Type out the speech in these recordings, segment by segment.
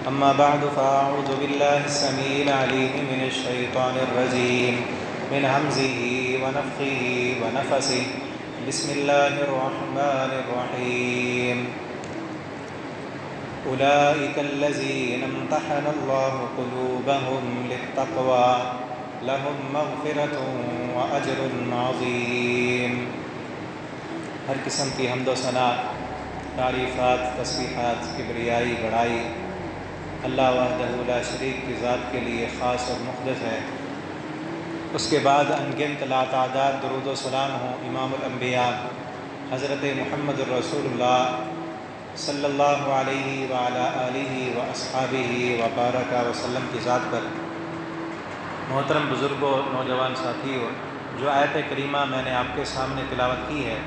أما بعد فأعوذ بالله السميع العليم من الشيطان الرجيم من همزه ونفخه ونفثه بسم الله الرحمن الرحيم أولئك الذين امتحن الله قلوبهم للتقوى لهم مغفرة وأجر عظيم۔ ہر قسم کی حمد و ثنا، تعریفات، تسبیحات، کبریائی، بڑائی اللہ وحدہ لا شریک کی ذات کے لیے خاص اور مقدس ہے۔ اس کے بعد انگنت لا تعداد درود و سلام ہوں امام الانبیاء حضرت محمد الرسول اللہ صلی اللہ علیہ وعلی آلہ واصحابہ وبارک وسلم کی ذات پر۔ محترم بزرگوں، نوجوان ساتھیوں، جو آیت کریمہ میں نے آپ کے سامنے تلاوت کی ہے،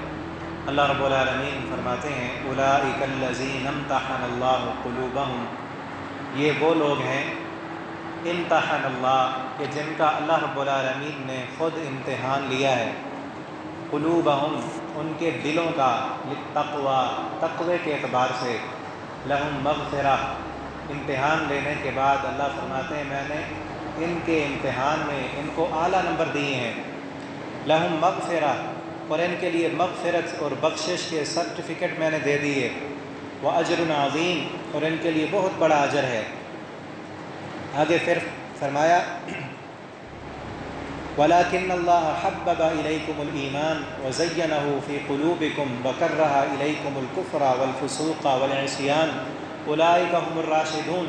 اللہ رب العالمین فرماتے ہیں اولئک الذین امتحن اللہ قلوبہم، یہ وہ لوگ ہیں امتحن اللہ کہ جن کا اللہ رب العالمین نے خود امتحان لیا ہے، قلوبہم ان کے دلوں کا، للتقوی تقوی کے اعتبار سے، لہم مغفرہ امتحان لینے کے بعد اللہ فرماتے ہیں میں نے ان کے امتحان میں ان کو اعلیٰ نمبر دیے ہیں، لہم مغفرہ اور ان کے لیے مغفرت اور بخشش کے سرٹیفکیٹ میں نے دے دیے، وَأَجْرٌ عَظِيمٌ اور ان کے لیے بہت بڑا اجر ہے۔ آگے پھر فرمایا وَلَكِنَّ اللَّهَ حَبَّبَ إِلَيْكُمُ الْإِيمَانَ وَزَيَّنَهُ فِي قُلُوبِكُمْ وَكَرَّهَ إِلَيْكُمُ الْكُفْرَ وَالْفُسُوقَ وَالْعِصْيَانَ أُولَئِكَ هُمُ الرَّاشِدُونَ۔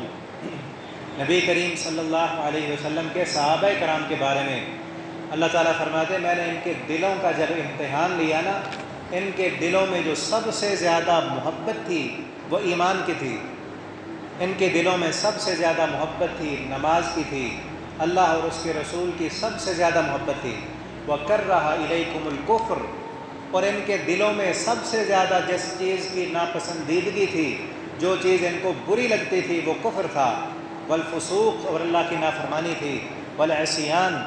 نبی کریم صلی اللہ علیہ وسلم کے صحابہ کرام کے بارے میں اللہ تعالیٰ فرماتے ہیں میں نے ان کے دلوں کا جب امتحان لیا نا، ان کے دلوں میں جو سب سے زیادہ محبت تھی وہ ایمان کی تھی، ان کے دلوں میں سب سے زیادہ محبت تھی نماز کی تھی، اللہ اور اس کے رسول کی سب سے زیادہ محبت تھی، وَكَرَّهَ إِلَيْكُمُ الْكُفْرَ اور ان کے دلوں میں سب سے زیادہ جس چیز کی ناپسندیدگی تھی، جو چیز ان کو بری لگتی تھی وہ کفر تھا، والفسوق اور اللہ کی نافرمانی تھی، والعصیان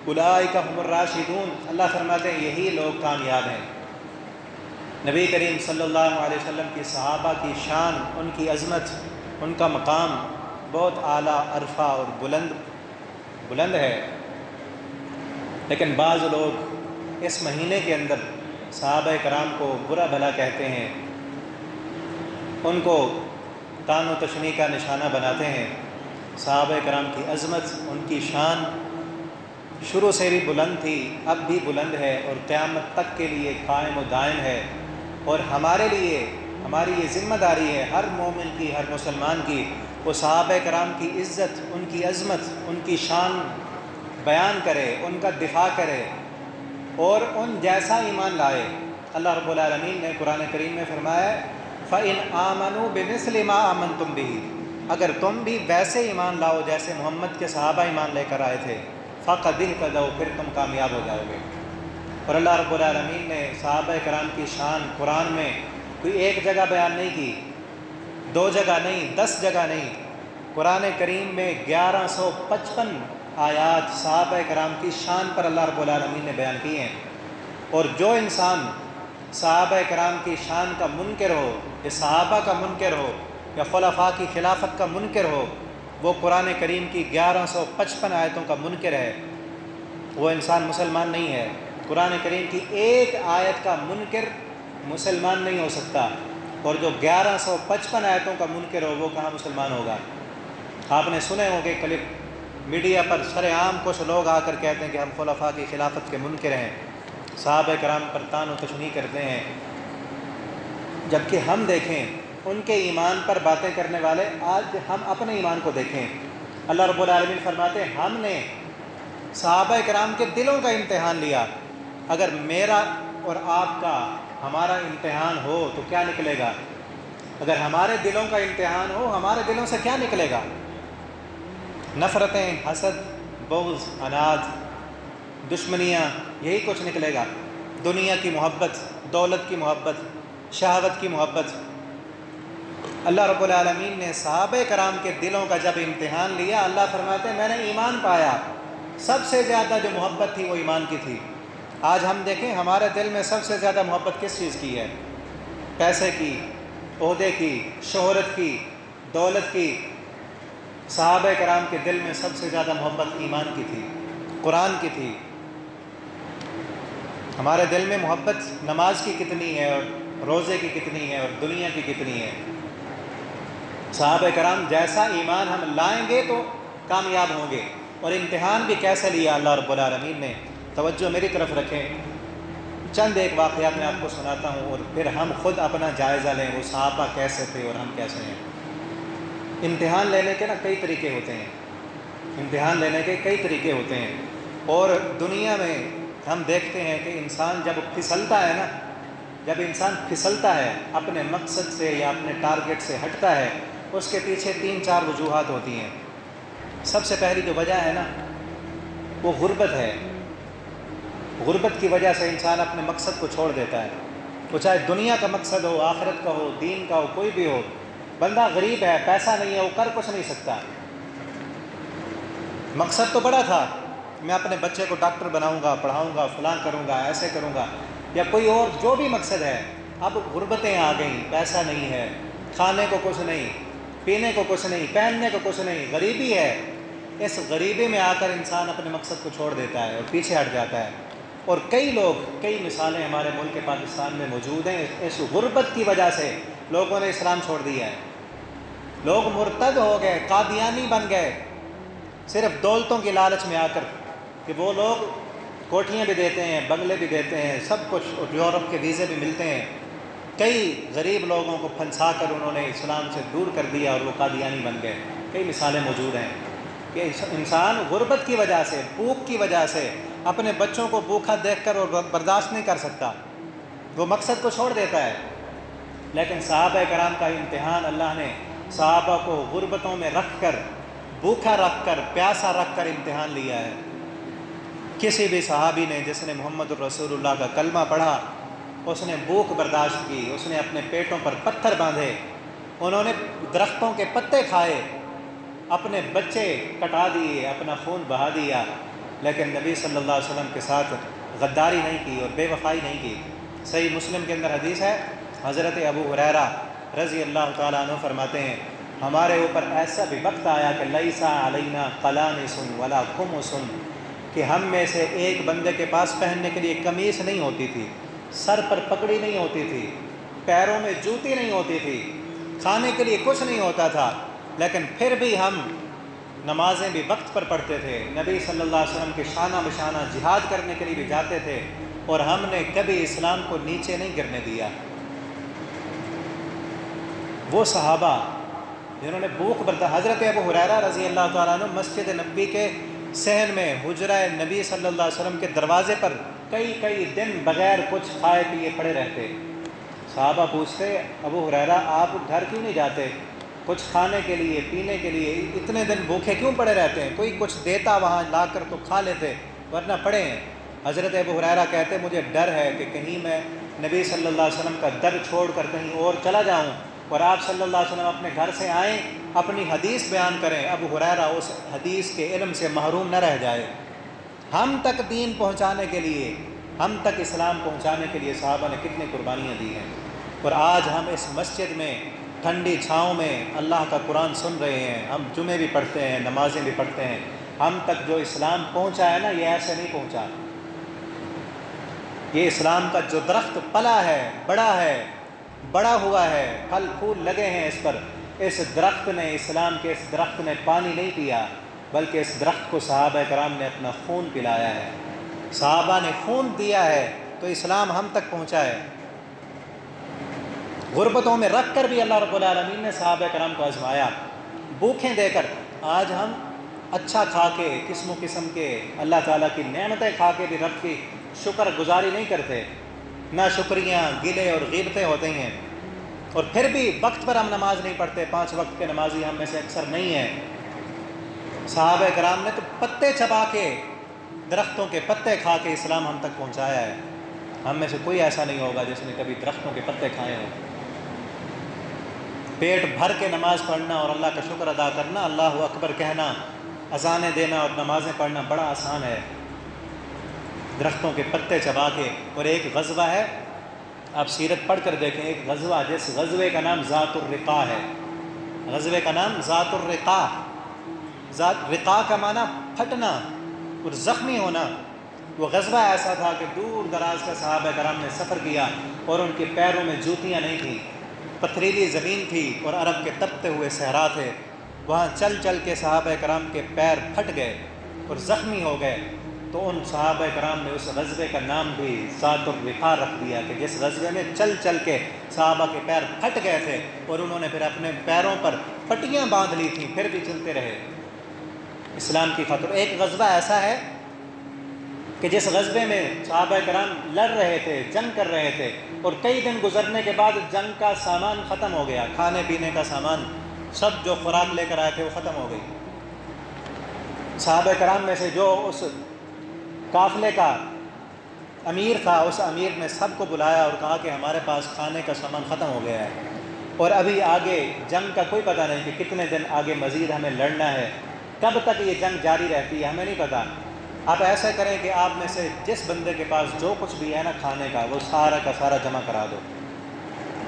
اولئک هم الراشدون اللہ فرماتے ہیں یہی لوگ کامیاب ہیں۔ نبی کریم صلی اللہ علیہ وسلم کی صحابہ کی شان، ان کی عظمت، ان کا مقام بہت اعلیٰ، عرفہ اور بلند ہے، لیکن بعض لوگ اس مہینے کے اندر صحابہ کرام کو برا بھلا کہتے ہیں، ان کو طعن و تشنیع کا نشانہ بناتے ہیں۔ صحابہ کرام کی عظمت، ان کی شان شروع سے بھی بلند تھی، اب بھی بلند ہے اور قیامت تک کے لیے قائم و دائم ہے، اور ہمارے لیے ہماری یہ ذمہ داری ہے ہر مومن کی، ہر مسلمان کی، وہ صحابہ کرام کی عزت، ان کی عظمت، ان کی شان بیان کرے، ان کا دفاع کرے اور ان جیسا ایمان لائے۔ اللہ رب العالمین نے قرآن کریم میں فرمایا فَإِنْ آمَنُوا بِمِثْلِ مَا آمَنْتُمْ بِهِ اگر تم بھی ویسے ایمان لاؤ جیسے محمد کے صحابہ ایمان لے کر آئے تھے، فَقَدْ اهْتَدَوْا پھر تم کامیاب ہو جاؤ گے۔ اور اللہ رب العالمین نے صحابہ کرام کی شان قرآن میں کوئی ایک جگہ بیان نہیں کی، 2 جگہ نہیں، 10 جگہ نہیں، قرآن کریم میں 1155 آیات صحابہ کرام کی شان پر اللہ رب العالمین نے بیان کی ہیں، اور جو انسان صحابہ کرام کی شان کا منکر ہو، یا صحابہ کا منکر ہو، یا خلفاء کی خلافت کا منکر ہو، وہ قرآن کریم کی 1155 آیتوں کا منکر ہے، وہ انسان مسلمان نہیں ہے۔ قرآن کریم کی ایک آیت کا منکر مسلمان نہیں ہو سکتا، اور جو 1155 آیتوں کا منکر ہو وہ کہاں مسلمان ہوگا۔ آپ نے سنے ہوں کہ کلپ میڈیا پر سر عام کچھ لوگ آ کر کہتے ہیں کہ ہم خلفاء کی خلافت کے منکر ہیں، صحابہ کرام پر طعن و تشنیع کرتے ہیں، جبکہ ہم دیکھیں ان کے ایمان پر باتیں کرنے والے، آج ہم اپنے ایمان کو دیکھیں۔ اللہ رب العالمین فرماتے ہیں ہم نے صحابہ کرام کے دلوں کا امتحان لیا، اگر میرا اور آپ کا ہمارا امتحان ہو تو کیا نکلے گا؟ اگر ہمارے دلوں کا امتحان ہو، ہمارے دلوں سے کیا نکلے گا؟ نفرتیں، حسد، بغض، عناد، دشمنیاں، یہی کچھ نکلے گا۔ دنیا کی محبت، دولت کی محبت، شہوت کی محبت۔ اللہ رب العالمین نے صحابہ کرام کے دلوں کا جب امتحان لیا، اللہ فرماتے ہیں میں نے ایمان پایا، سب سے زیادہ جو محبت تھی وہ ایمان کی تھی۔ آج ہم دیکھیں ہمارے دل میں سب سے زیادہ محبت کس چیز کی ہے؟ پیسے کی، عہدے کی، شہرت کی، دولت کی، صحابہ کرام کے دل میں سب سے زیادہ محبت ایمان کی تھی، قرآن کی تھی۔ ہمارے دل میں محبت نماز کی کتنی ہے اور روزے کی کتنی ہے اور دنیا کی کتنی ہے۔ صحابہ کرام جیسا ایمان ہم لائیں گے تو کامیاب ہوں گے۔ اور امتحان بھی کیسے لیا اللہ رب العالمین نے، توجہ میری طرف رکھیں۔ چند ایک واقعات میں آپ کو سناتا ہوں اور پھر ہم خود اپنا جائزہ لیں، وہ صحابہ کیسے تھے اور ہم کیسے ہیں۔ امتحان لینے کے کئی طریقے ہوتے ہیں، امتحان لینے کے کئی طریقے ہوتے ہیں، اور دنیا میں ہم دیکھتے ہیں کہ انسان جب پھسلتا ہے نا، جب انسان پھسلتا ہے اپنے مقصد سے یا اپنے ٹارگٹ سے ہٹتا ہے، اس کے پیچھے 3-4 وجوہات ہوتی ہیں۔ سب سے پہلی جو وجہ ہے نا وہ غربت ہے۔ غربت کی وجہ سے انسان اپنے مقصد کو چھوڑ دیتا ہے، وہ چاہے دنیا کا مقصد ہو، آخرت کا ہو، دین کا ہو، کوئی بھی ہو۔ بندہ غریب ہے، پیسہ نہیں ہے، وہ کر کچھ نہیں سکتا۔ مقصد تو بڑا تھا، میں اپنے بچے کو ڈاکٹر بناؤں گا، پڑھاؤں گا، فلاں کروں گا، ایسے کروں گا، یا کوئی اور جو بھی مقصد ہے۔ اب غربتیں آ گئیں، پیسہ نہیں ہے، کھانے کو کچھ نہیں، پینے کو کچھ نہیں، پہننے کو کچھ نہیں، غریبی ہے۔ اس غریبی میں آ کر انسان اپنے مقصد کو چھوڑ دیتا ہے اور پیچھے ہٹ جاتا ہے۔ اور کئی لوگ، کئی مثالیں ہمارے ملک پاکستان میں موجود ہیں، اس غربت کی وجہ سے لوگوں نے اسلام چھوڑ دیا ہے۔ لوگ مرتد ہو گئے، قادیانی بن گئے، صرف دولتوں کی لالچ میں آ کر، کہ وہ لوگ کوٹھیاں بھی دیتے ہیں، بنگلے بھی دیتے ہیں، سب کچھ، اور یورپ کے ویزے بھی ملتے ہیں۔ کئی غریب لوگوں کو پھنسا کر انہوں نے اسلام سے دور کر دیا اور وہ قادیانی بن گئے۔ کئی مثالیں موجود ہیں کہ انسان غربت کی وجہ سے، بھوک کی وجہ سے اپنے بچوں کو بھوکا دیکھ کر اور برداشت نہیں کر سکتا، وہ مقصد کو چھوڑ دیتا ہے۔ لیکن صحابہ کرام کا امتحان اللہ نے صحابہ کو غربتوں میں رکھ کر، بھوکا رکھ کر، پیاسا رکھ کر امتحان لیا ہے۔ کسی بھی صحابی نے جس نے محمد الرسول اللہ کا کلمہ پڑھا، اس نے بھوک برداشت کی، اس نے اپنے پیٹوں پر پتھر باندھے، انہوں نے درختوں کے پتے کھائے، اپنے بچے کٹا دیے، اپنا خون بہا دیا، لیکن نبی صلی اللہ علیہ وسلم کے ساتھ غداری نہیں کی اور بے وفائی نہیں کی۔ صحیح مسلم کے اندر حدیث ہے، حضرت ابو ہریرہ رضی اللہ تعالیٰ عنہ فرماتے ہیں، ہمارے اوپر ایسا بھی وقت آیا کہ لیسا علینا قلانس ولا خمس، کہ ہم میں سے ایک بندے کے پاس پہننے کے لیے قمیص نہیں ہوتی تھی، سر پر پگڑی نہیں ہوتی تھی، پیروں میں جوتی نہیں ہوتی تھی، کھانے کے لیے کچھ نہیں ہوتا تھا، لیکن پھر بھی ہم نمازیں بھی وقت پر پڑھتے تھے، نبی صلی اللہ علیہ وسلم کے شانہ بشانہ جہاد کرنے کے لیے بھی جاتے تھے، اور ہم نے کبھی اسلام کو نیچے نہیں گرنے دیا۔ وہ صحابہ جنہوں نے بھوک برداشت، حضرت ابو ہریرہ رضی اللہ تعالیٰ عنہ مسجد نبی کے صحن میں، حجرہ نبی صلی اللہ علیہ وسلم کے دروازے پر کئی دن بغیر کچھ کھائے پیے پڑے رہتے۔ صحابہ پوچھتے، ابو ہریرہ آپ گھر کیوں نہیں جاتے کچھ کھانے کے لیے، پینے کے لیے، اتنے دن بھوکے کیوں پڑے رہتے ہیں؟ کوئی کچھ دیتا وہاں لا کر تو کھا لیتے، ورنہ پڑے ہیں۔ حضرت ابو ہریرہ کہتے، مجھے ڈر ہے کہ کہیں میں نبی صلی اللہ علیہ وسلم کا در چھوڑ کر کہیں اور چلا جاؤں اور آپ صلی اللہ علیہ وسلم اپنے گھر سے آئیں، اپنی حدیث بیان کریں، ابو ہریرہ اس حدیث کے علم سے محروم نہ رہ جائے۔ ہم تک دین پہنچانے کے لیے، ہم تک اسلام پہنچانے کے لیے صحابہ نے کتنی قربانیاں دی ہیں، اور آج ہم اس مسجد میں ٹھنڈی چھاؤں میں اللہ کا قرآن سن رہے ہیں، ہم جمعے بھی پڑھتے ہیں، نمازیں بھی پڑھتے ہیں۔ ہم تک جو اسلام پہنچا ہے نا، یہ ایسے نہیں پہنچا۔ یہ اسلام کا جو درخت پلا ہے، بڑا ہوا ہے، پھل پھول لگے ہیں اس پر، اس درخت نے، اسلام کے اس درخت نے پانی نہیں پیا، بلکہ اس درخت کو صحابہ کرام نے اپنا خون پلایا ہے۔ صحابہ نے خون دیا ہے تو اسلام ہم تک پہنچا ہے۔ غربتوں میں رکھ کر بھی اللہ رب العالمین نے صحابہ کرام کو آزمایا، بھوکیں دے کر۔ آج ہم اچھا کھا کے، قسم و قسم کے اللہ تعالیٰ کی نعمتیں کھا کے بھی رب کی شکر گزاری نہیں کرتے، نہ شکریاں، گلے اور غیبتیں ہوتے ہیں، اور پھر بھی وقت پر ہم نماز نہیں پڑھتے۔ 5 وقت کے نمازی ہم میں سے اکثر نہیں ہیں۔ صحابہ کرام نے تو پتے چبا کے، درختوں کے پتے کھا کے اسلام ہم تک پہنچایا ہے۔ ہم میں سے کوئی ایسا نہیں ہوگا جس نے کبھی درختوں کے پتے کھائے ہوں۔ پیٹ بھر کے نماز پڑھنا اور اللہ کا شکر ادا کرنا، اللہ اکبر کہنا، اذانیں دینا اور نمازیں پڑھنا بڑا آسان ہے، درختوں کے پتے چبا کے۔ اور ایک غزوہ ہے، آپ سیرت پڑھ کر دیکھیں، ایک غزوہ، جس غزوے کا نام ذات الرقاع ہے، غزوے کا نام ذات الرقاع، رقاع کا معنی پھٹنا اور زخمی ہونا۔ وہ غزوہ ایسا تھا کہ دور دراز کا صحابہ کرام نے سفر کیا اور ان کے پیروں میں جوتیاں نہیں تھیں، پتھریلی زمین تھی اور عرب کے تپتے ہوئے صحرا تھے۔ وہاں چل چل کے صحابہ کرام کے پیر پھٹ گئے اور زخمی ہو گئے، تو ان صحابہ کرام نے اس غزوے کا نام بھی ذات الرقاع رکھ دیا کہ جس غزوے میں چل چل کے صحابہ کے پیر پھٹ گئے تھے اور انہوں نے پھر اپنے پیروں پر پٹیاں باندھ لی تھیں، پھر بھی چلتے رہے اسلام کی خاطر۔ ایک غزوہ ایسا ہے کہ جس غزوے میں صحابہ کرام لڑ رہے تھے، جنگ کر رہے تھے، اور کئی دن گزرنے کے بعد جنگ کا سامان ختم ہو گیا، کھانے پینے کا سامان، سب جو خوراک لے کر آئے تھے وہ ختم ہو گئی۔ صحابہ کرام میں سے جو اس قافلے کا امیر تھا، اس امیر نے سب کو بلایا اور کہا کہ ہمارے پاس کھانے کا سامان ختم ہو گیا ہے اور ابھی آگے جنگ کا کوئی پتہ نہیں کہ کتنے دن آگے مزید ہمیں لڑنا ہے، کب تک یہ جنگ جاری رہتی ہے ہمیں نہیں پتہ۔ آپ ایسا کریں کہ آپ میں سے جس بندے کے پاس جو کچھ بھی ہے نا کھانے کا، وہ سارا کا سارا جمع کرا دو۔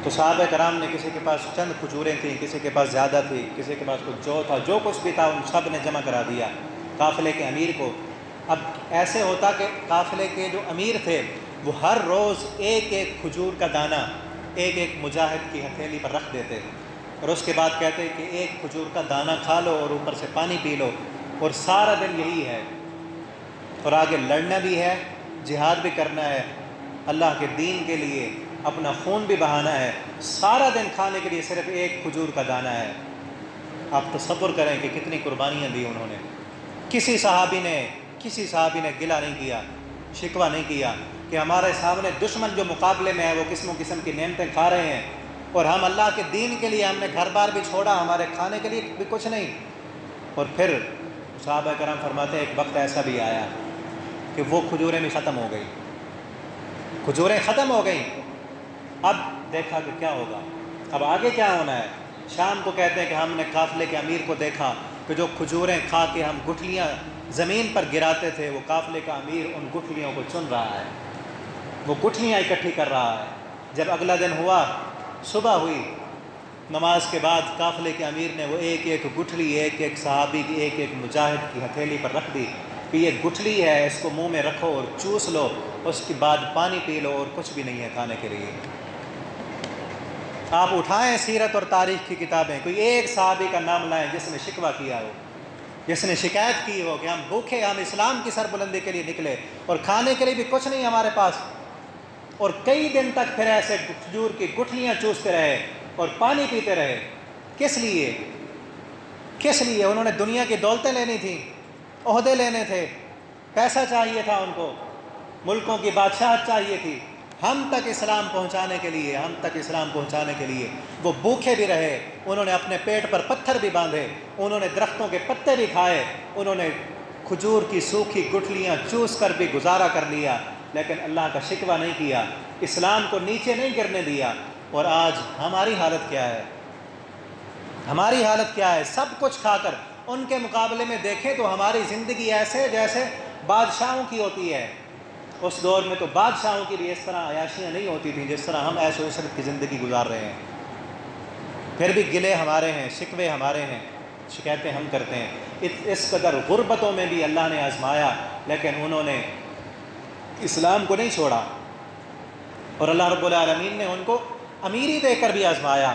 تو صحابہ کرام نے، کسی کے پاس چند کھجوریں تھیں، کسی کے پاس زیادہ تھی، کسی کے پاس کچھ جو تھا، جو کچھ بھی تھا ان سب نے جمع کرا دیا قافلے کے امیر کو۔ اب ایسے ہوتا کہ قافلے کے جو امیر تھے وہ ہر روز ایک ایک کھجور کا دانہ ایک ایک مجاہد کی ہتھیلی پر رکھ دیتے اور اس کے بعد کہتے کہ ایک کھجور کا دانہ کھا لو اور اوپر سے پانی پی لو، اور سارا دن یہی ہے، اور آگے لڑنا بھی ہے، جہاد بھی کرنا ہے، اللہ کے دین کے لیے اپنا خون بھی بہانا ہے، سارا دن کھانے کے لیے صرف ایک کھجور کا دانہ ہے۔ آپ تصور کریں کہ کتنی قربانیاں دی انہوں نے۔ کسی صحابی نے گلہ نہیں کیا، شکوہ نہیں کیا کہ ہمارے سامنے دشمن جو مقابلے میں ہے وہ قسم و قسم کی نعمتیں کھا رہے ہیں اور ہم اللہ کے دین کے لیے ہم نے گھر بار بھی چھوڑا، ہمارے کھانے کے لیے بھی کچھ نہیں۔ اور پھر صحابہ کرام فرماتے ہیں ایک وقت ایسا بھی آیا کہ وہ کھجوریں بھی ختم ہو گئی، کھجوریں ختم ہو گئیں۔ اب دیکھا کہ کیا ہوگا، اب آگے کیا ہونا ہے۔ شام کو کہتے ہیں کہ ہم نے قافلے کے امیر کو دیکھا کہ جو کھجوریں کھا کے ہم گٹھلیاں زمین پر گراتے تھے، وہ قافلے کا امیر ان گٹھلیوں کو چن رہا ہے، وہ گٹھلیاں اکٹھی کر رہا ہے۔ جب اگلا دن ہوا، صبح ہوئی، نماز کے بعد قافلے کے امیر نے وہ ایک ایک گٹھلی ایک ایک صحابی کی، ایک ایک مجاہد کی ہتھیلی پر رکھ دی کہ یہ گٹھلی ہے، اس کو منہ میں رکھو اور چوس لو، اس کے بعد پانی پی لو، اور کچھ بھی نہیں ہے کھانے کے لیے۔ آپ اٹھائیں سیرت اور تاریخ کی کتابیں، کوئی ایک صحابی کا نام لائیں جس نے شکوہ کیا ہو، جس نے شکایت کی ہو کہ ہم بھوکے، ہم اسلام کی سربلندی کے لیے نکلے اور کھانے کے لیے بھی کچھ نہیں ہمارے پاس، اور کئی دن تک پھر ایسے کھجور کی گٹھلیاں چوستے رہے اور پانی پیتے رہے۔ کس لیے؟ کس لیے؟ انہوں نے دنیا کی دولتیں لینی تھیں، عہدے لینے تھے، پیسہ چاہیے تھا ان کو، ملکوں کی بادشاہت چاہیے تھی۔ ہم تک اسلام پہنچانے کے لیے، ہم تک اسلام پہنچانے کے لیے وہ بھوکے بھی رہے، انہوں نے اپنے پیٹ پر پتھر بھی باندھے، انہوں نے درختوں کے پتے بھی کھائے، انہوں نے کھجور کی سوکھی گٹھلیاں چوس کر بھی گزارا کر لیا، لیکن اللہ کا شکوہ نہیں کیا، اسلام کو نیچے نہیں گرنے دیا۔ اور آج ہماری حالت کیا ہے؟ ہماری حالت کیا ہے؟ سب کچھ کھا کر ان کے مقابلے میں دیکھیں تو ہماری زندگی ایسے جیسے بادشاہوں کی ہوتی ہے۔ اس دور میں تو بادشاہوں کی بھی اس طرح عیاشیاں نہیں ہوتی تھیں جس طرح ہم عیش و عشرت کی زندگی گزار رہے ہیں۔ پھر بھی گلے ہمارے ہیں، شکوے ہمارے ہیں، شکایتیں ہم کرتے ہیں۔ اس قدر غربتوں میں بھی اللہ نے آزمایا، لیکن انہوں نے اسلام کو نہیں چھوڑا، اور اللہ رب العالمین نے ان کو امیری دے کر بھی آزمایا،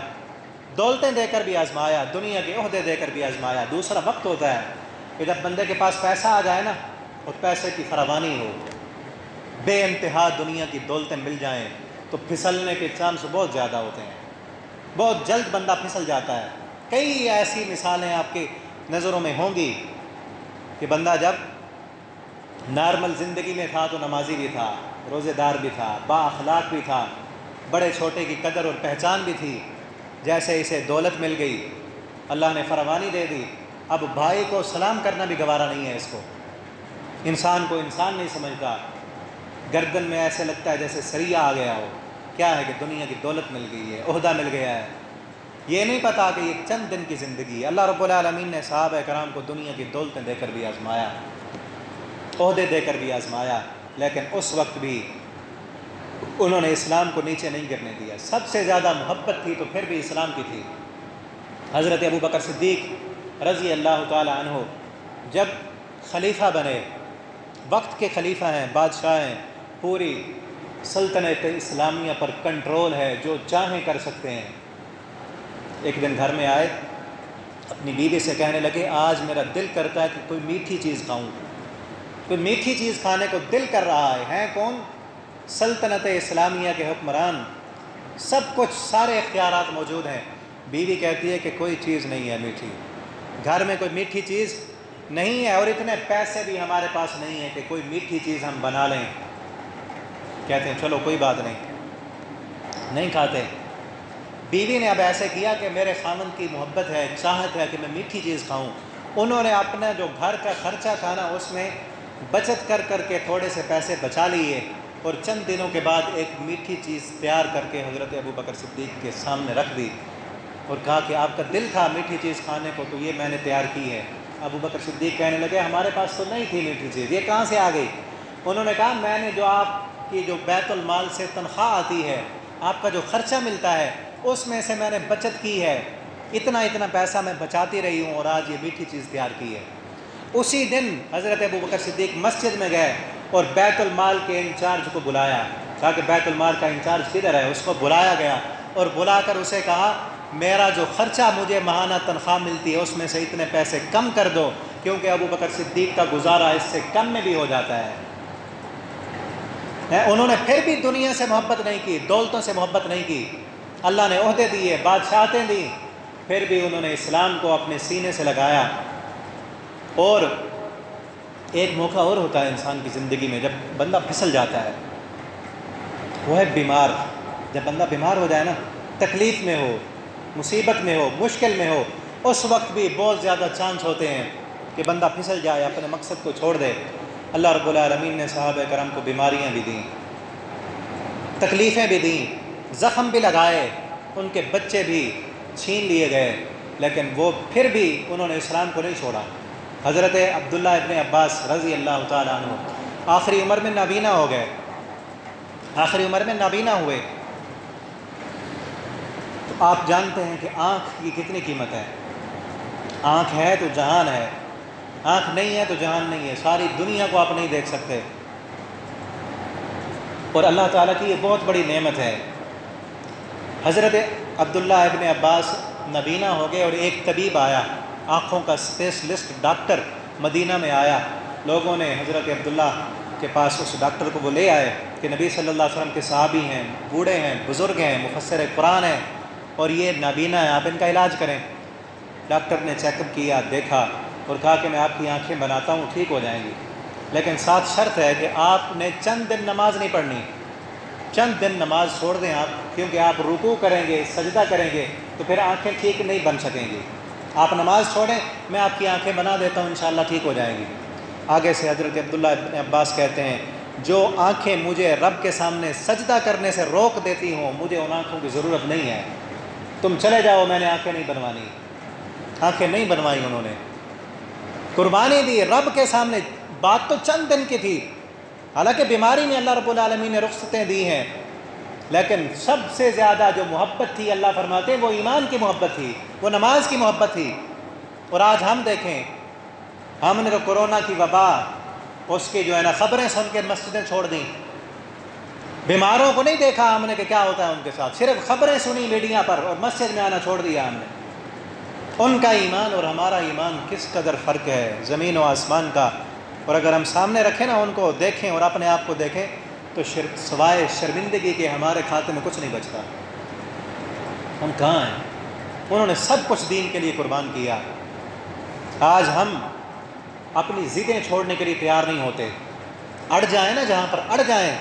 دولتیں دے کر بھی آزمایا، دنیا کے عہدے دے کر بھی آزمایا۔ دوسرا وقت ہوتا ہے کہ جب بندے کے پاس پیسہ آ جائے نا، اور پیسے کی فراوانی ہو، بے انتہا دنیا کی دولتیں مل جائیں، تو پھسلنے کے چانس بہت زیادہ ہوتے ہیں، بہت جلد بندہ پھسل جاتا ہے۔ کئی ایسی مثالیں آپ کی نظروں میں ہوں گی کہ بندہ جب نارمل زندگی میں تھا تو نمازی بھی تھا، روزے دار بھی تھا، با اخلاق بھی تھا، بڑے چھوٹے کی قدر اور پہچان بھی تھی، جیسے اسے دولت مل گئی، اللہ نے فراوانی دے دی، اب بھائی کو سلام کرنا بھی گوارا نہیں ہے اس کو، انسان کو انسان نہیں سمجھتا، گردن میں ایسے لگتا ہے جیسے سریا آ گیا ہو۔ کیا ہے کہ دنیا کی دولت مل گئی ہے، عہدہ مل گیا ہے، یہ نہیں پتا کہ یہ چند دن کی زندگی ہے۔ اللہ رب العالمین نے صحابہ کرام کو دنیا کی دولتیں دے کر بھی آزمایا، عہدے دے کر بھی آزمایا، لیکن اس وقت بھی انہوں نے اسلام کو نیچے نہیں گرنے دیا۔ سب سے زیادہ محبت تھی تو پھر بھی اسلام کی تھی۔ حضرت ابو بکر صدیق رضی اللہ تعالی عنہ جب خلیفہ بنے، وقت کے خلیفہ ہیں، بادشاہ ہیں، پوری سلطنت اسلامیہ پر کنٹرول ہے، جو چاہیں کر سکتے ہیں، ایک دن گھر میں آئے، اپنی بیوی سے کہنے لگے آج میرا دل کرتا ہے کہ کوئی میٹھی چیز کھاؤں، کوئی میٹھی چیز کھانے کو دل کر رہا ہے۔ ہیں کون؟ سلطنت اسلامیہ کے حکمران، سب کچھ، سارے اختیارات موجود ہیں۔ بیوی کہتی ہے کہ کوئی چیز نہیں ہے میٹھی، گھر میں کوئی میٹھی چیز نہیں ہے، اور اتنے پیسے بھی ہمارے پاس نہیں ہیں کہ کوئی میٹھی چیز ہم بنا لیں۔ کہتے ہیں چلو کوئی بات نہیں کھاتے۔ بیوی نے اب ایسے کیا کہ میرے خامن کی محبت ہے، چاہت ہے کہ میں میٹھی چیز کھاؤں۔ انہوں نے اپنا جو گھر کا خرچہ تھا نا، اس میں بچت کر کے تھوڑے سے پیسے بچا لیے، اور چند دنوں کے بعد ایک میٹھی چیز تیار کر کے حضرت ابوبکر صدیق کے سامنے رکھ دی، اور کہا کہ آپ کا دل تھا میٹھی چیز کھانے کو، تو یہ میں نے تیار کی ہے۔ ابوبکر صدیق کہنے لگے ہمارے پاس تو نہیں تھی میٹھی چیز، یہ کہاں سے آ گئی؟ انہوں نے کہا میں نے جو آپ کی جو بیت المال سے تنخواہ آتی ہے، آپ کا جو خرچہ ملتا ہے، اس میں سے میں نے بچت کی ہے، اتنا پیسہ میں بچاتی رہی ہوں، اور آج یہ میٹھی چیز تیار کی ہے۔ اسی دن حضرت ابوبکر صدیق مسجد میں گئے اور بیت المال کے انچارج کو بلایا، کہا کہ بیت المال کا انچارج کدھر ہے؟ اس کو بلایا گیا، اور بلا کر اسے کہا میرا جو خرچہ مجھے ماہانہ تنخواہ ملتی ہے اس میں سے اتنے پیسے کم کر دو، کیونکہ ابوبکر صدیق کا گزارا اس سے کم میں بھی ہو جاتا ہے۔ انہوں نے پھر بھی دنیا سے محبت نہیں کی، دولتوں سے محبت نہیں کی، اللہ نے عہدے دیے، بادشاہتیں دی، پھر بھی انہوں نے اسلام کو اپنے سینے سے لگایا۔ اور ایک موقع اور ہوتا ہے انسان کی زندگی میں جب بندہ پھسل جاتا ہے، وہ ہے بیمار۔ جب بندہ بیمار ہو جائے نا، تکلیف میں ہو، مصیبت میں ہو، مشکل میں ہو، اس وقت بھی بہت زیادہ چانس ہوتے ہیں کہ بندہ پھسل جائے، اپنے مقصد کو چھوڑ دے۔ اللہ رب العالمین نے صحابہ کرام کو بیماریاں بھی دیں، تکلیفیں بھی دیں، زخم بھی لگائے، ان کے بچے بھی چھین لیے گئے، لیکن وہ پھر بھی انہوں نے اسلام کو نہیں چھوڑا۔ حضرت عبداللہ ابن عباس رضی اللہ تعالیٰ عنہ آخری عمر میں نابینا ہو گئے، آخری عمر میں نابینا ہوئے۔ تو آپ جانتے ہیں کہ آنکھ کی کتنی قیمت ہے، آنکھ ہے تو جہان ہے، آنکھ نہیں ہے تو جہان نہیں ہے، ساری دنیا کو آپ نہیں دیکھ سکتے، اور اللہ تعالیٰ کی یہ بہت بڑی نعمت ہے۔ حضرت عبداللہ ابن عباس نابینا ہو گئے، اور ایک طبیب آیا، آنکھوں کا اسپیشلسٹ ڈاکٹر مدینہ میں آیا۔ لوگوں نے حضرت عبداللہ کے پاس اس ڈاکٹر کو وہ لے آئے کہ نبی صلی اللہ علیہ وسلم کے صحابی ہیں، بوڑھے ہیں، بزرگ ہیں، مفسر قرآن ہیں، اور یہ نابینا ہے، آپ ان کا علاج کریں۔ ڈاکٹر نے چیک اپ کیا، دیکھا، اور کہا کہ میں آپ کی آنکھیں بناتا ہوں، ٹھیک ہو جائیں گی، لیکن ساتھ شرط ہے کہ آپ نے چند دن نماز نہیں پڑھنی، چند دن نماز چھوڑ دیں آپ، کیونکہ آپ رکوع کریں گے، سجدہ کریں گے، تو پھر آنکھیں ٹھیک نہیں بن سکیں گی۔ آپ نماز چھوڑیں، میں آپ کی آنکھیں بنا دیتا ہوں، انشاءاللہ ٹھیک ہو جائیں گی۔ آگے سے حضرت عبداللہ ابن عباس کہتے ہیں جو آنکھیں مجھے رب کے سامنے سجدہ کرنے سے روک دیتی ہوں، مجھے ان آنکھوں کی ضرورت نہیں ہے، تم چلے جاؤ، میں نے آنکھیں نہیں بنوانی۔ آنکھیں نہیں بنوائی انہوں نے، قربانی دی رب کے سامنے۔ بات تو چند دن کی تھی، حالانکہ بیماری میں اللہ رب العالمین نے رخصتیں دی ہیں، لیکن سب سے زیادہ جو محبت تھی اللہ فرماتے ہیں وہ ایمان کی محبت تھی، وہ نماز کی محبت تھی۔ اور آج ہم دیکھیں، ہم نے تو کورونا کی وبا، اس کی جو ہے نا خبریں سن کے مسجدیں چھوڑ دیں، بیماروں کو نہیں دیکھا ہم نے کہ کیا ہوتا ہے ان کے ساتھ، صرف خبریں سنی میڈیا پر اور مسجد میں آنا چھوڑ دیا ہم نے۔ ان کا ایمان اور ہمارا ایمان کس قدر فرق ہے، زمین و آسمان کا۔ اور اگر ہم سامنے رکھیں نا، ان کو دیکھیں اور اپنے آپ کو دیکھیں، تو سوائے شرمندگی کے ہمارے کھاتے میں کچھ نہیں بچتا۔ ہم کہاں ہیں؟ انہوں نے سب کچھ دین کے لیے قربان کیا۔ آج ہم اپنی ضدیں چھوڑنے کے لیے تیار نہیں ہوتے، اڑ جائیں نا، جہاں پر اڑ جائیں،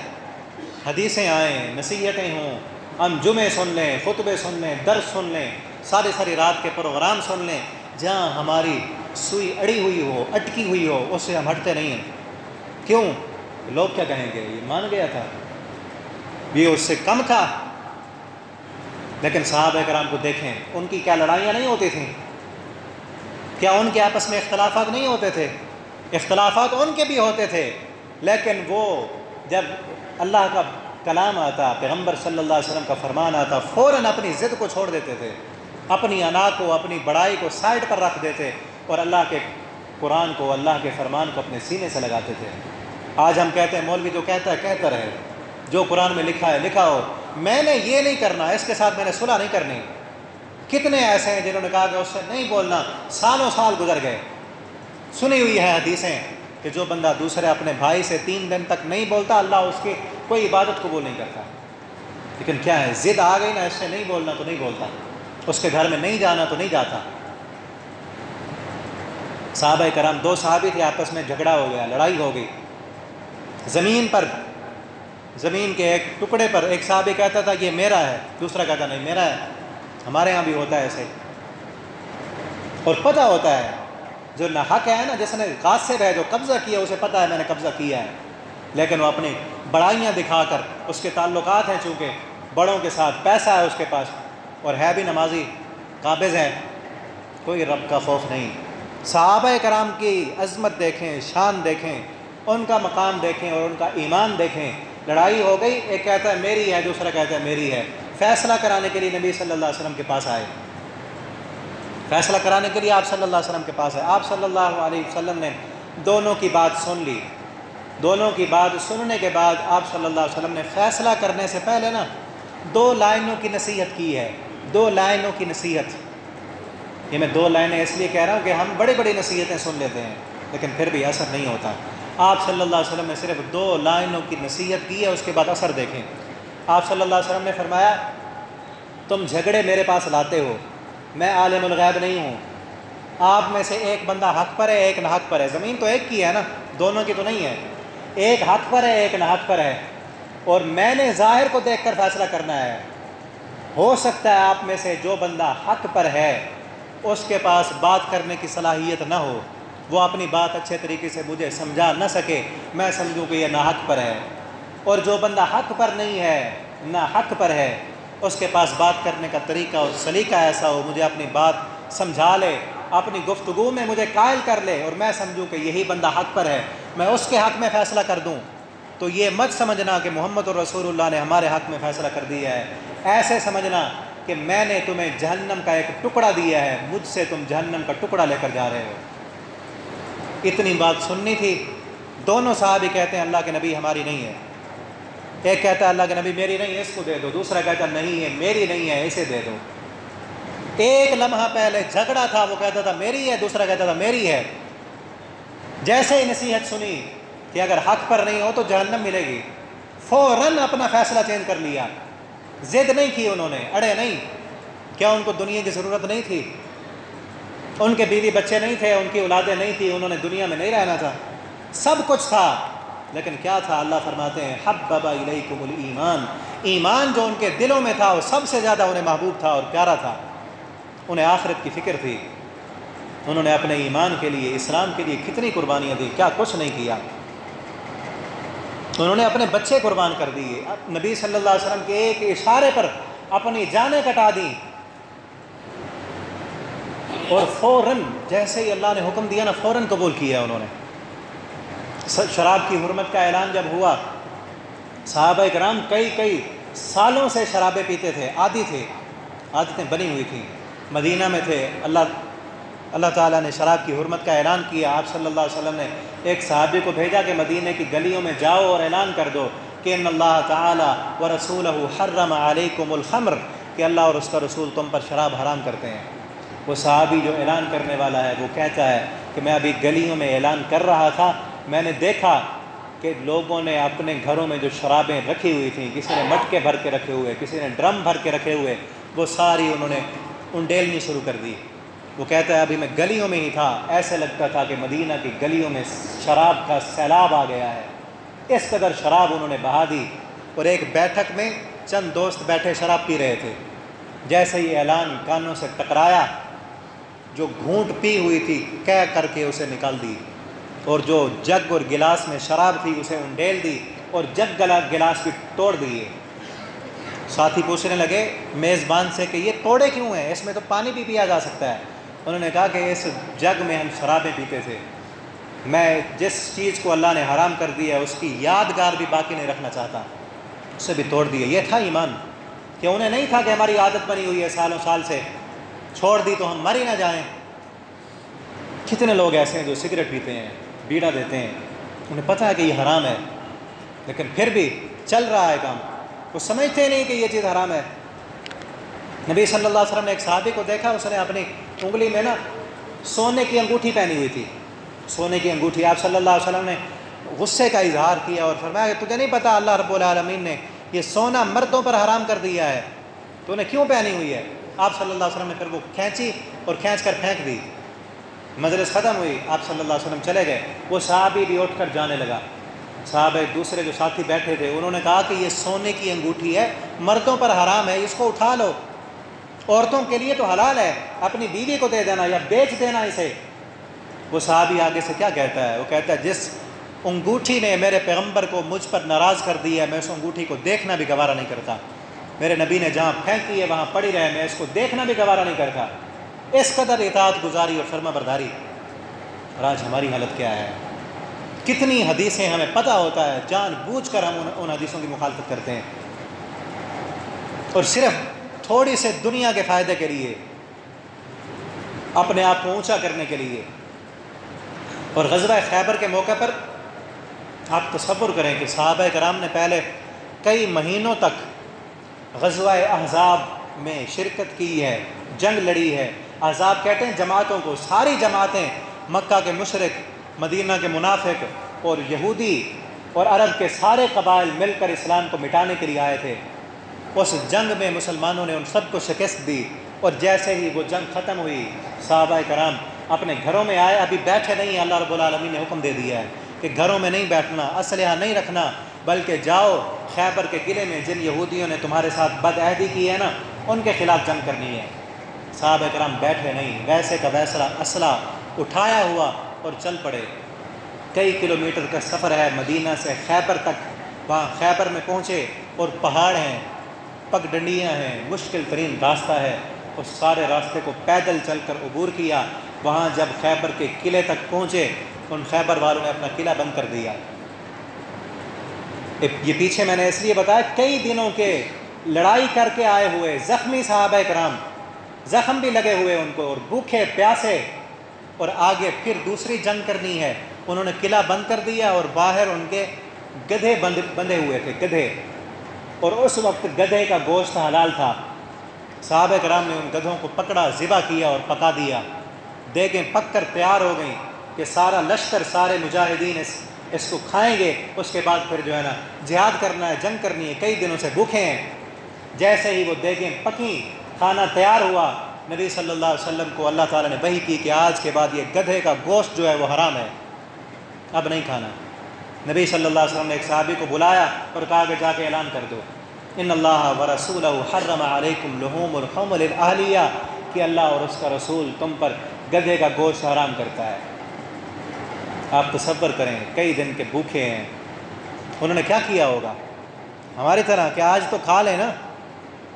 حدیثیں آئیں، نصیحتیں ہوں، ہم جمعے سن لیں، خطبے سن لیں، درس سن لیں، ساری رات کے پروگرام سن لیں، جہاں ہماری سوئی اڑی ہوئی ہو، اٹکی ہوئی ہو، اس سے ہم ہٹتے نہیں ہیں۔ کیوں؟ لوگ کیا کہیں گے، یہ مان گیا تھا، یہ اس سے کم تھا۔ لیکن صحابہ کرام کو دیکھیں، ان کی کیا لڑائیاں نہیں ہوتی تھیں؟ کیا ان کے آپس میں اختلافات نہیں ہوتے تھے؟ اختلافات ان کے بھی ہوتے تھے، لیکن وہ جب اللہ کا کلام آتا، پیغمبر صلی اللہ علیہ وسلم کا فرمان آتا، فوراً اپنی ضد کو چھوڑ دیتے تھے، اپنی انا کو، اپنی بڑائی کو سائڈ پر رکھ دیتے، اور اللہ کے قرآن کو، اللہ کے فرمان کو اپنے سینے سے لگاتے تھے۔ آج ہم کہتے ہیں مولوی جو کہتا ہے کہتا رہے، جو قرآن میں لکھا ہے لکھا ہو، میں نے یہ نہیں کرنا، اس کے ساتھ میں نے صلح نہیں کرنی۔ کتنے ایسے ہیں جنہوں نے کہا کہ اس سے نہیں بولنا، سالوں سال گزر گئے۔ سنی ہوئی ہے حدیثیں کہ جو بندہ دوسرے اپنے بھائی سے 3 دن تک نہیں بولتا، اللہ اس کی کوئی عبادت قبول نہیں کرتا۔ لیکن کیا ہے، ضد آ گئی نا، اس سے نہیں بولنا تو نہیں بولتا، اس کے گھر میں نہیں جانا تو نہیں جاتا۔ صحابہ کرام، 2 صحابی تھے، آپس میں جھگڑا ہو گیا، لڑائی ہو گئی زمین پر، زمین کے ایک ٹکڑے پر۔ ایک صحابی کہتا تھا یہ میرا ہے، دوسرا کہتا نہیں میرا ہے۔ ہمارے ہاں بھی ہوتا ہے ایسے، اور پتہ ہوتا ہے جو ناحق ہے نا، جس نے غاصب ہے، جو قبضہ کیا، اسے پتہ ہے میں نے قبضہ کیا ہے، لیکن وہ اپنی بڑائیاں دکھا کر، اس کے تعلقات ہیں چونکہ بڑوں کے ساتھ، پیسہ ہے اس کے پاس، اور ہے بھی نمازی، قابض ہے، کوئی رب کا خوف نہیں۔ صحابہ کرام کی عظمت دیکھیں، شان دیکھیں، ان کا مقام دیکھیں اور ان کا ایمان دیکھیں۔ لڑائی ہو گئی، ایک کہتا ہے میری ہے، دوسرا کہتا ہے میری ہے۔ فیصلہ کرانے کے لیے نبی صلی اللہ علیہ وسلم کے پاس آئے، فیصلہ کرانے کے لیے آپ صلی اللہ علیہ وسلم کے پاس آئے۔ آپ صلی اللہ علیہ وسلم نے دونوں کی بات سن لی۔ دونوں کی بات سننے کے بعد آپ صلی اللہ علیہ وسلم نے فیصلہ کرنے سے پہلے نا 2 لائنوں کی نصیحت کی ہے، 2 لائنوں کی نصیحت۔ یہ میں 2 لائنیں اس لیے کہہ رہا ہوں کہ ہم بڑی بڑی نصیحتیں سن لیتے ہیں لیکن پھر بھی اثر نہیں ہوتا۔ آپ صلی اللہ علیہ وسلم نے صرف 2 لائنوں کی نصیحت کی ہے، اس کے بعد اثر دیکھیں۔ آپ صلی اللہ علیہ وسلم نے فرمایا تم جھگڑے میرے پاس لاتے ہو، میں عالم الغیب نہیں ہوں، آپ میں سے ایک بندہ حق پر ہے، ایک ناحق پر ہے۔ زمین تو ایک کی ہے نا، دونوں کی تو نہیں ہے، ایک حق پر ہے، ایک ناحق پر ہے، اور میں نے ظاہر کو دیکھ کر فیصلہ کرنا ہے۔ ہو سکتا ہے آپ میں سے جو بندہ حق پر ہے اس کے پاس بات کرنے کی صلاحیت نہ ہو، وہ اپنی بات اچھے طریقے سے مجھے سمجھا نہ سکے، میں سمجھوں کہ یہ ناحق پر ہے۔ اور جو بندہ حق پر نہیں ہے، نہ حق پر ہے، اس کے پاس بات کرنے کا طریقہ اور سلیقہ ایسا ہو، مجھے اپنی بات سمجھا لے، اپنی گفتگو میں مجھے قائل کر لے، اور میں سمجھوں کہ یہی بندہ حق پر ہے، میں اس کے حق میں فیصلہ کر دوں، تو یہ مت سمجھنا کہ محمد رسول اللہ نے ہمارے حق میں فیصلہ کر دیا ہے، ایسے سمجھنا کہ میں نے تمہیں جہنم کا ایک ٹکڑا دیا ہے، مجھ سے تم جہنم کا ٹکڑا لے کر جا رہے ہو۔ اتنی بات سننی تھی۔ دونوں صحابی کہتے ہیں اللہ کے نبی ہماری نہیں ہے۔ ایک کہتا ہے اللہ کے نبی میری نہیں ہے، اس کو دے دو، دوسرا کہتا ہے نہیں ہے میری نہیں ہے، اسے دے دو۔ ایک لمحہ پہلے جھگڑا تھا، وہ کہتا تھا میری ہے، دوسرا کہتا تھا میری ہے۔ جیسے ہی نصیحت سنی کہ اگر حق پر نہیں ہو تو جہنم ملے گی، فوراً اپنا فیصلہ چینج کر لیا۔ ضد نہیں کی انہوں نے، اڑے نہیں۔ کیا ان کو دنیا کی ضرورت نہیں تھی؟ ان کے بیوی بچے نہیں تھے، ان کی اولادیں نہیں تھی، انہوں نے دنیا میں نہیں رہنا تھا، سب کچھ تھا، لیکن کیا تھا؟ اللہ فرماتے ہیں حبب الیکم الایمان، ایمان جو ان کے دلوں میں تھا وہ سب سے زیادہ انہیں محبوب تھا اور پیارا تھا۔ انہیں آخرت کی فکر تھی، انہوں نے اپنے ایمان کے لیے، اسلام کے لیے کتنی قربانیاں دی، کیا کچھ نہیں کیا۔ انہوں نے اپنے بچے قربان کر دیے، نبی صلی اللہ علیہ وسلم کے ایک اشارے پر اپنی جانیں کٹا دیں، اور فوراً جیسے ہی اللہ نے حکم دیا نا فوراً قبول کیا انہوں نے۔ شراب کی حرمت کا اعلان جب ہوا، صحابہ کرام کئی سالوں سے شرابیں پیتے تھے، عادی تھے، عادتیں بنی ہوئی تھیں، مدینہ میں تھے۔ اللہ تعالیٰ نے شراب کی حرمت کا اعلان کیا۔ آپ صلی اللہ علیہ وسلم نے ایک صحابی کو بھیجا کہ مدینہ کی گلیوں میں جاؤ اور اعلان کر دو کہ ان اللہ تعالیٰ ورسولہ حرم علیکم الخمر، کہ اللہ اور اس کا رسول تم پر شراب حرام کرتے ہیں۔ وہ صحابی جو اعلان کرنے والا ہے وہ کہتا ہے کہ میں ابھی گلیوں میں اعلان کر رہا تھا، میں نے دیکھا کہ لوگوں نے اپنے گھروں میں جو شرابیں رکھی ہوئی تھیں، کسی نے مٹکے بھر کے رکھے ہوئے، کسی نے ڈرم بھر کے رکھے ہوئے، وہ ساری انہوں نے انڈیلنی شروع کر دی۔ وہ کہتا ہے ابھی میں گلیوں میں ہی تھا، ایسے لگتا تھا کہ مدینہ کی گلیوں میں شراب کا سیلاب آ گیا ہے، اس قدر شراب انہوں نے بہا دی۔ اور ایک بیٹھک میں چند دوست بیٹھے شراب پی رہے تھے، جیسے ہی اعلان کانوں سے ٹکرایا، جو گھونٹ پی ہوئی تھی کہہ کر کے اسے نکال دی، اور جو جگ اور گلاس میں شراب تھی اسے انڈیل دی، اور جگ گلاس بھی توڑ دیے۔ ساتھی پوچھنے لگے میزبان سے کہ یہ توڑے کیوں ہیں، اس میں تو پانی بھی پیا جا سکتا ہے۔ انہوں نے کہا کہ اس جگ میں ہم شرابیں پیتے تھے، میں جس چیز کو اللہ نے حرام کر دیا ہے اس کی یادگار بھی باقی نہیں رکھنا چاہتا، اسے بھی توڑ دیے۔ یہ تھا ایمان، کہ انہیں نہیں تھا کہ ہماری عادت بنی ہوئی ہے سالوں سال سے، چھوڑ دی تو ہم مر ہی نہ جائیں۔ کتنے لوگ ایسے ہیں جو سگریٹ پیتے ہیں، بیڑا دیتے ہیں، انہیں پتہ ہے کہ یہ حرام ہے، لیکن پھر بھی چل رہا ہے کام، وہ سمجھتے نہیں کہ یہ چیز حرام ہے۔ نبی صلی اللہ علیہ وسلم نے ایک صحابی کو دیکھا، اس نے اپنی انگلی میں نا سونے کی انگوٹھی پہنی ہوئی تھی، سونے کی انگوٹھی۔ آپ صلی اللہ علیہ وسلم نے غصے کا اظہار کیا اور فرمایا کہ تجھے نہیں پتہ اللہ رب العالمین نے یہ سونا مردوں پر حرام کر دیا ہے، تو انہیں کیوں پہنی ہوئی ہے؟ آپ صلی اللہ علیہ وسلم نے پھر وہ کھینچی اور کھینچ کر پھینک دی۔ مجلس ختم ہوئی، آپ صلی اللہ علیہ وسلم چلے گئے، وہ صحابی بھی اٹھ کر جانے لگا۔ صحابہ دوسرے جو ساتھی بیٹھے تھے انہوں نے کہا کہ یہ سونے کی انگوٹھی ہے، مردوں پر حرام ہے، اس کو اٹھا لو، عورتوں کے لیے تو حلال ہے، اپنی بیوی کو دے دینا یا بیچ دینا اسے۔ وہ صحابی آگے سے کیا کہتا ہے؟ وہ کہتا ہے جس انگوٹھی نے میرے پیغمبر کو مجھ پر ناراض کر دیا ہے، میں اس انگوٹھی کو دیکھنا بھی گوارا نہیں کرتا۔ میرے نبی نے جہاں پھینکی ہے وہاں پڑی رہے، میں اس کو دیکھنا بھی گوارا نہیں کرتا۔ اس قدر اطاعت گزاری اور فرما برداری۔ اور آج ہماری حالت کیا ہے؟ کتنی حدیثیں ہمیں پتہ ہوتا ہے، جان بوجھ کر ہم ان حدیثوں کی مخالفت کرتے ہیں، اور صرف تھوڑی سے دنیا کے فائدے کے لیے، اپنے آپ کو اونچا کرنے کے لیے۔ اور غزوہ خیبر کے موقع پر آپ تصور کریں کہ صحابہ کرام نے پہلے کئی مہینوں تک غزوہ احزاب میں شرکت کی ہے، جنگ لڑی ہے۔ احزاب کہتے ہیں جماعتوں کو، ساری جماعتیں، مکہ کے مشرک، مدینہ کے منافق اور یہودی اور عرب کے سارے قبائل مل کر اسلام کو مٹانے کے لیے آئے تھے۔ اس جنگ میں مسلمانوں نے ان سب کو شکست دی، اور جیسے ہی وہ جنگ ختم ہوئی صحابہ کرام اپنے گھروں میں آئے، ابھی بیٹھے نہیں، اللہ رب العالمین نے حکم دے دیا ہے کہ گھروں میں نہیں بیٹھنا، اسلحہ نہیں رکھنا، بلکہ جاؤ خیبر کے قلعے میں، جن یہودیوں نے تمہارے ساتھ بد عہدی کی ہے نا، ان کے خلاف جنگ کرنی ہے۔ صحابہ کرام بیٹھے نہیں، ویسے کا ویسا اسلحہ اٹھایا ہوا اور چل پڑے۔ کئی کلومیٹر کا سفر ہے مدینہ سے خیبر تک، وہاں خیبر میں پہنچے اور پہاڑ ہیں، پگ ڈنڈیاں ہیں، مشکل ترین راستہ ہے، اور سارے راستے کو پیدل چل کر عبور کیا۔ وہاں جب خیبر کے قلعے تک پہنچے، ان خیبر والوں نے اپنا قلعہ بند کر دیا۔ یہ پیچھے میں نے اس لیے بتایا، کئی دنوں کے لڑائی کر کے آئے ہوئے زخمی صحابہ کرام، زخم بھی لگے ہوئے ان کو، اور بھوکے پیاسے، اور آگے پھر دوسری جنگ کرنی ہے۔ انہوں نے قلعہ بند کر دیا، اور باہر ان کے گدھے بندھے ہوئے تھے، گدھے، اور اس وقت گدھے کا گوشت حلال تھا۔ صحابہ کرام نے ان گدھوں کو پکڑا، ذبح کیا اور پکا دیا۔ دیگیں پک کر تیار ہو گئیں کہ سارا لشکر، سارے مجاہدین اس کو کھائیں گے، اس کے بعد پھر جو ہے نا جہاد کرنا ہے، جنگ کرنی ہے، کئی دنوں سے بھوکے ہیں۔ جیسے ہی وہ دیگیں پکیں، کھانا تیار ہوا، نبی صلی اللہ علیہ وسلم کو اللہ تعالیٰ نے وحی کی کہ آج کے بعد یہ گدھے کا گوشت جو ہے وہ حرام ہے، اب نہیں کھانا۔ نبی صلی اللہ علیہ وسلم نے ایک صحابی کو بلایا اور کہا کہ جا کے اعلان کر دو، ان اللہ ورسولہ حرم علیکم لحوم الحمر الاہلیہ، کہ اللہ اور اس کا رسول تم پر گدھے کا گوشت حرام کرتا ہے۔ آپ تصور کریں، کئی دن کے بھوکے ہیں، انہوں نے کیا کیا ہوگا؟ ہماری طرح کہ آج تو کھا لیں نا،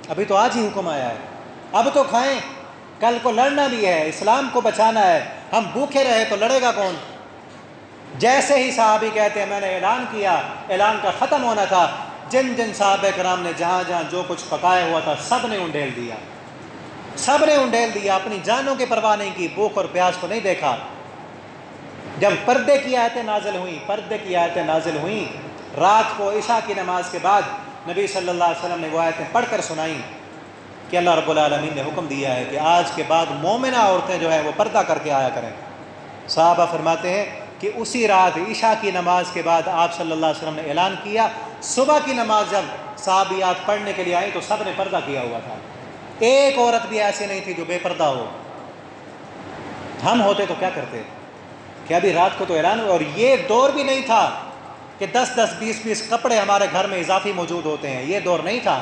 ابھی تو آج ہی حکم آیا ہے، اب تو کھائیں، کل کو لڑنا بھی ہے، اسلام کو بچانا ہے، ہم بھوکے رہے تو لڑے گا کون؟ جیسے ہی صحابی کہتے ہیں میں نے اعلان کیا، اعلان کا ختم ہونا تھا، جن جن صحابہ کرام نے جہاں جہاں جو کچھ پکایا ہوا تھا سب نے انڈیل دیا، سب نے انڈیل دیا، اپنی جانوں کی پرواہ نہیں کی، بھوک اور پیاس کو نہیں دیکھا۔ جب پردے کی آیتیں نازل ہوئیں، پردے کی آیتیں نازل ہوئیں، رات کو عشاء کی نماز کے بعد نبی صلی اللہ علیہ وسلم نے وہ آیتیں پڑھ کر سنائیں کہ اللہ رب العالمین نے حکم دیا ہے کہ آج کے بعد مومنہ عورتیں جو ہیں وہ پردہ کر کے آیا کریں۔ صحابہ فرماتے ہیں کہ اسی رات عشاء کی نماز کے بعد آپ صلی اللہ علیہ وسلم نے اعلان کیا، صبح کی نماز جب صحابیات پڑھنے کے لیے آئیں تو سب نے پردہ کیا ہوا تھا، ایک عورت بھی ایسی نہیں تھی جو بے پردہ ہو۔ ہم ہوتے تو کیا کرتے کہ ابھی رات کو تو اعلان ہوا، اور یہ دور بھی نہیں تھا کہ 10 20 کپڑے ہمارے گھر میں اضافی موجود ہوتے ہیں، یہ دور نہیں تھا۔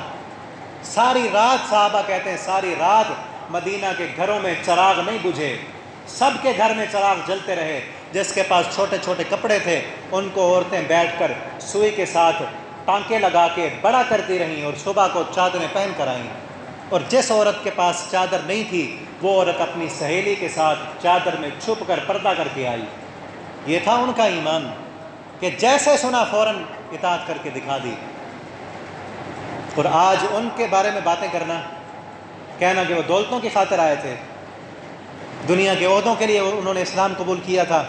ساری رات صحابہ کہتے ہیں ساری رات مدینہ کے گھروں میں چراغ نہیں بجھے، سب کے گھر میں چراغ جلتے رہے۔ جس کے پاس چھوٹے چھوٹے کپڑے تھے ان کو عورتیں بیٹھ کر سوئی کے ساتھ ٹانکے لگا کے بڑا کرتی رہیں اور صبح کو چادریں پہن کر آئیں، اور جس عورت کے پاس چادر نہیں تھی وہ عورت اپنی سہیلی کے ساتھ چادر میں چھپ کر پردہ کر کے آئی۔ یہ تھا ان کا ایمان کہ جیسے سنا فوراً اطاعت کر کے دکھا دی۔ اور آج ان کے بارے میں باتیں کرنا، کہنا کہ وہ دولتوں کی خاطر آئے تھے، دنیا کے عہدوں کے لیے انہوں نے اسلام قبول کیا تھا.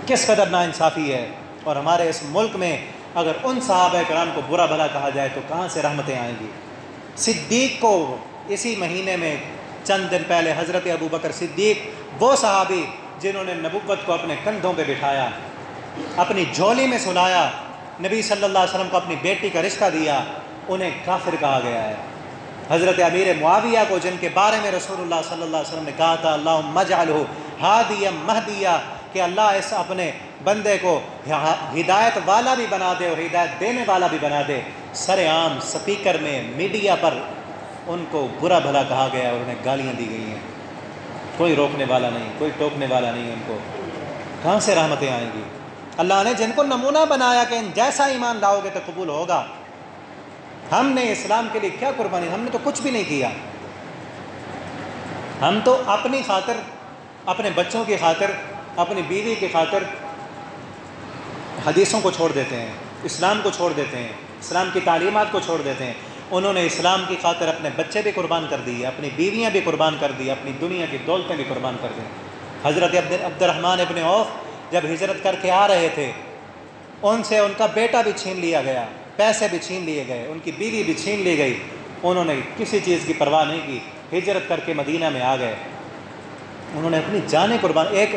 کس قدر ناانصافی ہے. اور ہمارے اس ملک میں اگر ان صحابہ کرام کو برا بھلا کہا جائے تو کہاں سے رحمتیں آئیں گی. صدیق کو اسی مہینے میں چند دن پہلے حضرت ابوبکر صدیق، وہ صحابی جنہوں نے نبوت کو اپنے کندھوں پہ بٹھایا، اپنی جھولی میں سلایا، نبی صلی اللہ علیہ وسلم کو اپنی بیٹی کا رشتہ دیا، انہیں کافر کہا گیا ہے. حضرت امیر معاویہ کو، جن کے بارے میں رسول اللہ صلی اللہ علیہ وسلم نے کہا تھا اللہم اجعلہ ہادیا مہدیا، کہ اللہ اس اپنے بندے کو ہدایت والا بھی بنا دے اور ہدایت دینے والا بھی بنا دے، سر عام سپیکر میں میڈیا پر ان کو برا بھلا کہا گیا اور انہیں گالیاں دی گئی ہیں. کوئی روکنے والا نہیں، کوئی ٹوکنے والا نہیں. ان کو کہاں سے رحمتیں آئیں گی؟ اللہ نے جن کو نمونہ بنایا کہ ان جیسا ایمان لاؤ گے تو قبول ہوگا. ہم نے اسلام کے لیے کیا قربانی؟ ہم نے تو کچھ بھی نہیں کیا. ہم تو اپنی خاطر، اپنے بچوں کی خاطر، اپنی بیوی کی خاطر حدیثوں کو چھوڑ دیتے ہیں، اسلام کو چھوڑ دیتے ہیں، اسلام کی تعلیمات کو چھوڑ دیتے ہیں. انہوں نے اسلام کی خاطر اپنے بچے بھی قربان کر دیے، اپنی بیویاں بھی قربان کر دی، اپنی دنیا کی دولتیں بھی قربان کر دیں. حضرت عبد الرحمن ابن عوف جب ہجرت کر کے آ رہے تھے، ان سے ان کا بیٹا بھی چھین لیا گیا، پیسے بھی چھین لیے گئے، ان کی بیوی بھی چھین لی گئی. انہوں نے کسی چیز کی پرواہ نہیں کی، ہجرت کر کے مدینہ میں آ گئے. انہوں نے اپنی جانیں قربان. ایک